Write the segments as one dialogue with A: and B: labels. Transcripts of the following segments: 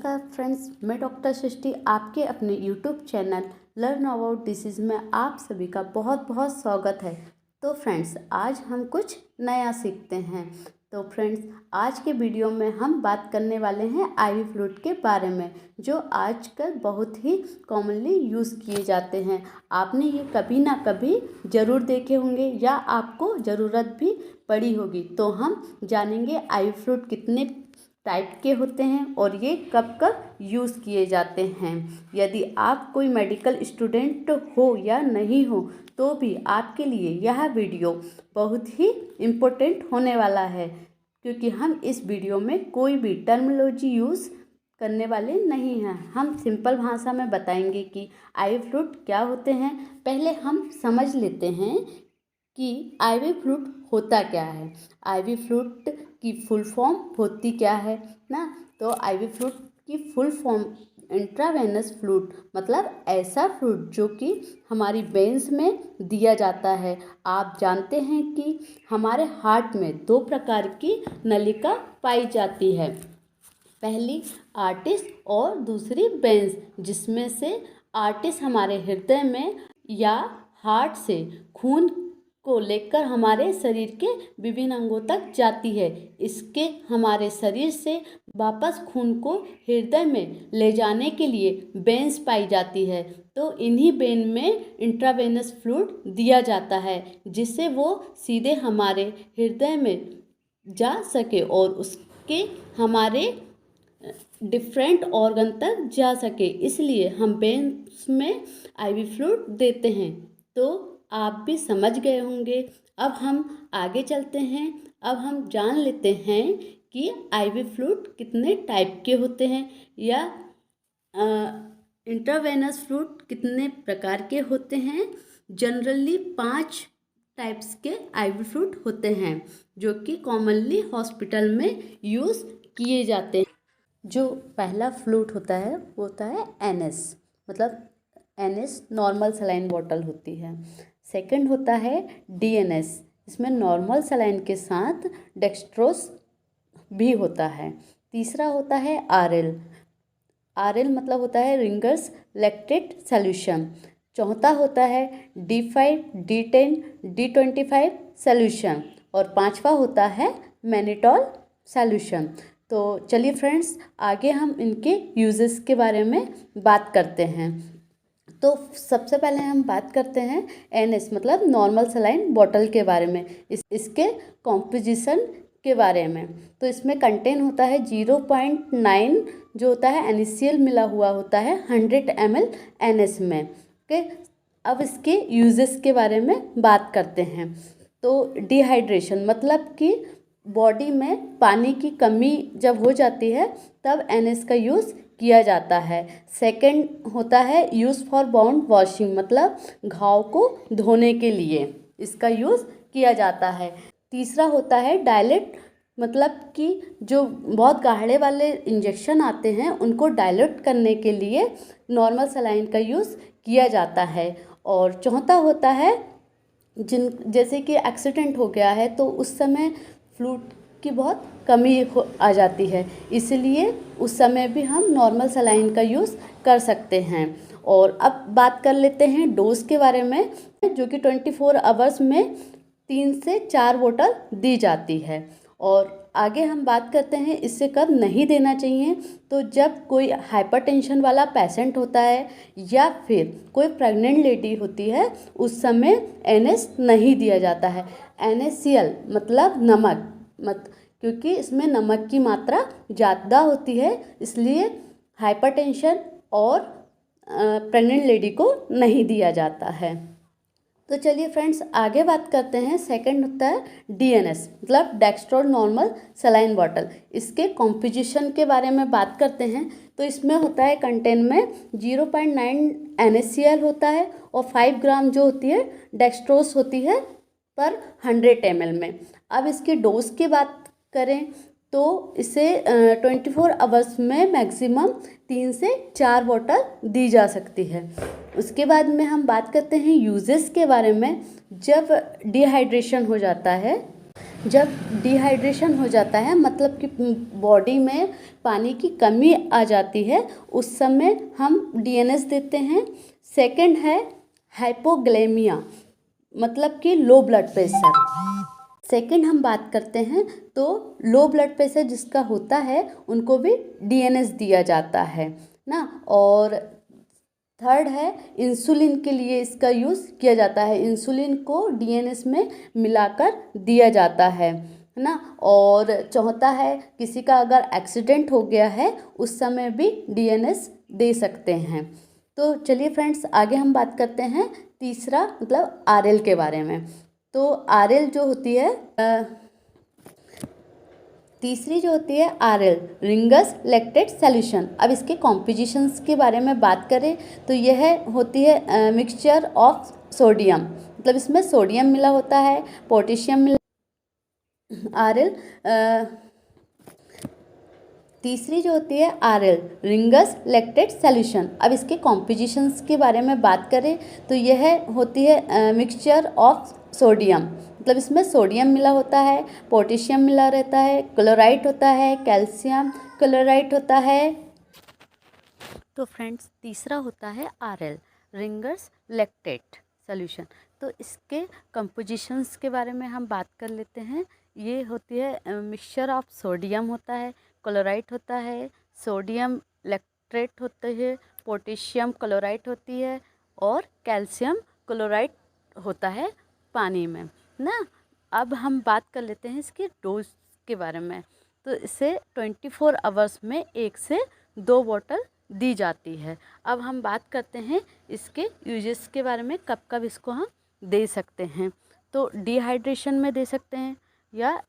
A: नमस्कार फ्रेंड्स, मैं डॉक्टर सृष्टि आपके अपने YouTube channel learn about disease में आप सभी का बहुत बहुत स्वागत है। तो फ्रेंड्स, आज हम कुछ नया सीखते हैं। तो फ्रेंड्स, आज के वीडियो में हम बात करने वाले हैं आईवी फ्लूइड के बारे में, जो आजकल बहुत ही कॉमनली यूज़ किए जाते हैं। आपने ये कभी ना कभी ज़रूर देखे होंगे या आपको ज़रूरत भी पड़ी होगी। तो हम जानेंगे आईवी फ्लूइड कितने टाइप के होते हैं और ये कब कब यूज़ किए जाते हैं। यदि आप कोई मेडिकल स्टूडेंट हो या नहीं हो तो भी आपके लिए यह वीडियो बहुत ही इम्पोर्टेंट होने वाला है, क्योंकि हम इस वीडियो में कोई भी टर्मिनोलॉजी यूज़ करने वाले नहीं हैं। हम सिंपल भाषा में बताएंगे कि आईवी फ्लूइड क्या होते हैं। पहले हम समझ लेते हैं कि आईवी फ्लूइड होता क्या है। आईवी फ्लूइड की फुल फॉर्म होती क्या है ना। तो आईवी फ्लूइड की फुल फॉर्म इंट्रावेनस फ्लूइड, मतलब ऐसा फ्लूइड जो कि हमारी वेन्स में दिया जाता है। आप जानते हैं कि हमारे हार्ट में दो प्रकार की नलिका पाई जाती है, पहली आर्टरी और दूसरी वेन्स, जिसमें से आर्टरी हमारे हृदय में या हार्ट से खून को लेकर हमारे शरीर के विभिन्न अंगों तक जाती है। इसके हमारे शरीर से वापस खून को हृदय में ले जाने के लिए वेन्स पाई जाती है। तो इन्हीं वेन में इंट्रावेनस फ्लूइड दिया जाता है, जिससे वो सीधे हमारे हृदय में जा सके और उसके हमारे डिफरेंट ऑर्गन तक जा सके। इसलिए हम वेन्स में आईवी फ्लूइड देते हैं। तो आप भी समझ गए होंगे। अब हम आगे चलते हैं। अब हम जान लेते हैं कि आईवी फ्लूइड कितने टाइप के होते हैं या इंट्रावेनस फ्लूइड कितने प्रकार के होते हैं। जनरली 5 टाइप्स के आईवी फ्लूइड होते हैं, जो कि कॉमनली हॉस्पिटल में यूज़ किए जाते हैं। जो पहला फ्लूइड होता है वो होता है एनएस, मतलब एनएस नॉर्मल सलाइन बॉटल होती है। सेकंड होता है डीएनएस, इसमें नॉर्मल सलाइन के साथ डेक्सट्रोज भी होता है। तीसरा होता है आरएल, आरएल मतलब होता है रिंगर्स लैक्टेट सॉल्यूशन। चौथा होता है D5, D10, D25 सॉल्यूशन और पांचवा होता है मैनिटॉल सॉल्यूशन। तो चलिए फ्रेंड्स, आगे हम इनके यूजेस के बारे में बात करते हैं। तो सबसे पहले हम बात करते हैं एनएस मतलब नॉर्मल सलाइन बॉटल के बारे में, इसके कॉम्पोजिशन के बारे में। तो इसमें कंटेन होता है 0.9 जो होता है NaCl मिला हुआ होता है 100 ml एनएस में। ओके, अब इसके यूजेस के बारे में बात करते हैं। तो डिहाइड्रेशन मतलब कि बॉडी में पानी की कमी जब हो जाती है तब एनएस का यूज़ किया जाता है। सेकंड होता है यूज़ फॉर बाउंड वॉशिंग, मतलब घाव को धोने के लिए इसका यूज़ किया जाता है। तीसरा होता है डायलेट, मतलब कि जो बहुत गाढ़े वाले इंजेक्शन आते हैं उनको डायलेट करने के लिए नॉर्मल सलाइन का यूज़ किया जाता है। और चौथा होता है जैसे कि एक्सीडेंट हो गया है तो उस समय फ्लूइड की बहुत कमी आ जाती है, इसलिए उस समय भी हम नॉर्मल सलाइन का यूज़ कर सकते हैं। और अब बात कर लेते हैं डोज के बारे में, जो कि 24 आवर्स में 3 से 4 बोतल दी जाती है। और आगे हम बात करते हैं इससे कब नहीं देना चाहिए। तो जब कोई हाइपरटेंशन वाला पेशेंट होता है या फिर कोई प्रेग्नेंट लेडी होती है उस समय एनएस नहीं दिया जाता है। NaCl मतलब नमक क्योंकि इसमें नमक की मात्रा ज़्यादा होती है, इसलिए हाइपरटेंशन और प्रेग्नेंट लेडी को नहीं दिया जाता है। तो चलिए फ्रेंड्स, आगे बात करते हैं। सेकंड होता है डीएनएस मतलब डेक्स्ट्रोज नॉर्मल सलाइन बॉटल। इसके कॉम्पोजिशन के बारे में बात करते हैं। तो इसमें होता है कंटेन में 0.9 NaCl होता है और 5 ग्राम जो होती है डेक्स्ट्रोज होती है पर 100 ml में। अब इसकी डोज की बात करें तो इसे 24 आवर्स में मैक्सिमम 3 से 4 बोतल दी जा सकती है। उसके बाद में हम बात करते हैं यूजेस के बारे में। जब डिहाइड्रेशन हो जाता है जब डिहाइड्रेशन हो जाता है, मतलब कि बॉडी में पानी की कमी आ जाती है, उस समय हम डीएनएस देते हैं। सेकंड है हाइपोग्लाइमिया, मतलब कि लो ब्लड प्रेशर। सेकंड हम बात करते हैं तो लो ब्लड प्रेशर जिसका होता है उनको भी डीएनएस दिया जाता है ना। और थर्ड है इंसुलिन के लिए इसका यूज़ किया जाता है, इंसुलिन को डीएनएस में मिलाकर दिया जाता है ना। और चौथा है किसी का अगर एक्सीडेंट हो गया है उस समय भी डीएनएस दे सकते हैं। तो चलिए फ्रेंड्स, आगे हम बात करते हैं तीसरा मतलब आरएल के बारे में। तो आरएल जो होती है तीसरी जो होती है आरएल, रिंगस लैक्टेट सॉल्यूशन। अब इसके कॉम्पोजिशंस के बारे में बात करें तो यह होती है मिक्सचर ऑफ सोडियम, मतलब इसमें सोडियम मिला होता है, पोटेशियम मिला। आरएल तीसरी जो होती है आरएल, रिंगस लैक्टेट सॉल्यूशन। अब इसके कॉम्पोजिशंस के बारे में बात करें तो यह होती है मिक्सचर ऑफ सोडियम, मतलब इसमें सोडियम मिला होता है, पोटेशियम मिला रहता है, क्लोराइड होता है, कैल्शियम क्लोराइड होता है। तो फ्रेंड्स, तीसरा होता है आरएल, रिंगस लैक्टेट सॉल्यूशन। तो इसके कंपोजिशंस के बारे में हम बात कर लेते हैं। ये होती है मिक्सचर ऑफ सोडियम होता है, क्लोराइड होता है, सोडियम लैक्ट्रेट होते हैं, पोटेशियम क्लोराइड होती है और कैल्शियम क्लोराइड होता है पानी में ना। अब हम बात कर लेते हैं इसके डोज के बारे में। तो इसे 24 आवर्स में 1 से 2 बॉटल दी जाती है। अब हम बात करते हैं इसके यूजेस के बारे में, कब कब इसको हम दे सकते हैं। तो डिहाइड्रेशन में दे सकते हैं या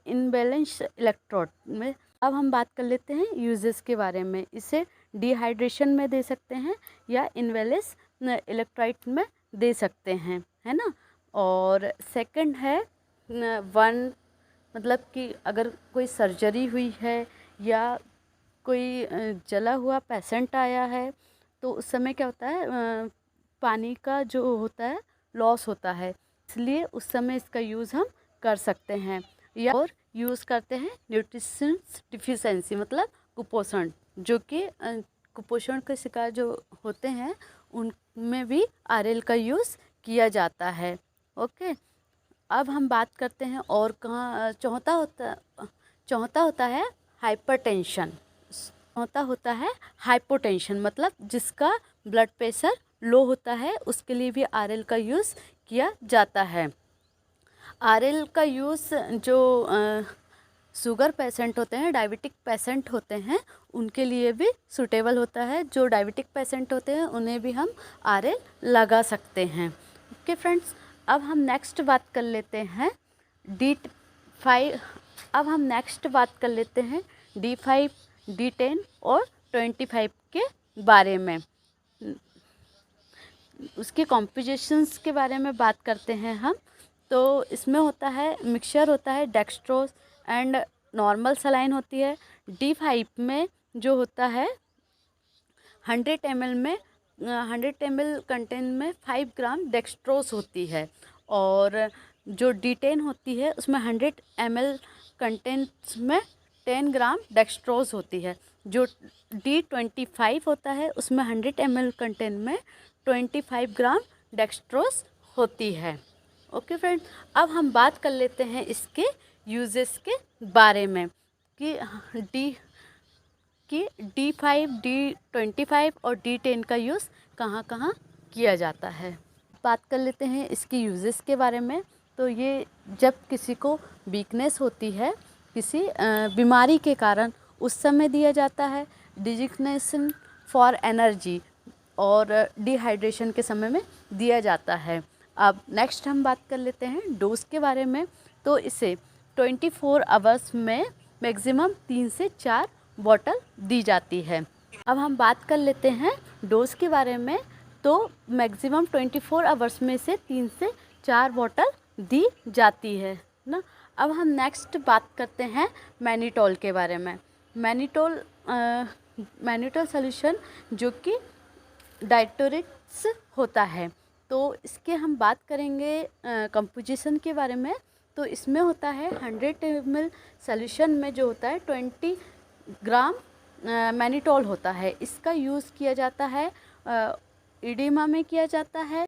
A: इनबैलेंस इलेक्ट्रोड में। अब हम बात कर लेते हैं यूजेस के बारे में। इसे डिहाइड्रेशन में दे सकते हैं या इनबैलेंस इलेक्ट्रोलाइट में दे सकते हैं, है ना। और सेकंड है वन, मतलब कि अगर कोई सर्जरी हुई है या कोई जला हुआ पेशेंट आया है तो उस समय क्या होता है, पानी का जो होता है लॉस होता है, इसलिए उस समय इसका यूज़ हम कर सकते हैं। या और यूज़ करते हैं न्यूट्रिशन डिफिशेंसी, मतलब कुपोषण, जो कि कुपोषण के शिकार जो होते हैं उनमें भी आरएल का यूज़ किया जाता है। ओके, अब हम बात करते हैं और कहाँ चौथा होता है हाइपरटेंशन। चौथा होता है हाइपोटेंशन, मतलब जिसका ब्लड प्रेशर लो होता है उसके लिए भी आरएल का यूज़ किया जाता है। आरएल का यूज़ जो शुगर पेशेंट होते हैं, डायबिटिक पेशेंट होते हैं, उनके लिए भी सूटेबल होता है। जो डायबिटिक पेशेंट होते हैं उन्हें भी हम आरएल लगा सकते हैं। ओके फ्रेंड्स, अब हम नेक्स्ट बात कर लेते हैं D5। अब हम नेक्स्ट बात कर लेते हैं D5, D10 और 25 के बारे में। उसके कॉम्पोजिशंस के बारे में बात करते हैं हम। तो इसमें होता है मिक्सचर होता है डेक्सट्रोज एंड नॉर्मल सलाइन होती है। D5 में जो होता है 100 ml में 100 ml कंटेन में 5 ग्राम डेक्सट्रोज होती है। और जो D10 होती है उसमें 100 ml कंटेंट्स में 10 ग्राम डेक्सट्रोज होती है। जो D25 होता है उसमें 100 ml कंटेन में 25 ग्राम डेक्सट्रोज होती है। ओके फ्रेंड, अब हम बात कर लेते हैं इसके यूजेस के बारे में कि D5, D25 और D10 का यूज़ कहाँ कहाँ किया जाता है। बात कर लेते हैं इसकी यूजेस के बारे में। तो ये जब किसी को वीकनेस होती है किसी बीमारी के कारण, उस समय दिया जाता है। डिजिग्नेशन फॉर एनर्जी और डिहाइड्रेशन के समय में दिया जाता है। अब नेक्स्ट हम बात कर लेते हैं डोज के बारे में। तो इसे 24 आवर्स में मैक्सिमम 3 से 4 बॉटल दी जाती है। अब हम बात कर लेते हैं डोज के बारे में। तो मैक्सिमम 24 आवर्स में से 3 से 4 बॉटल दी जाती है ना। अब हम नेक्स्ट बात करते हैं मैनिटोल के बारे में। मैनिटोल सॉल्यूशन जो कि डायटोरिक्स होता है। तो इसके हम बात करेंगे कंपोजिशन के बारे में। तो इसमें होता है 100 ml सॉल्यूशन में जो होता है 20 ग्राम मैनिटोल होता है। इसका यूज़ किया जाता है इडिमा में किया जाता है,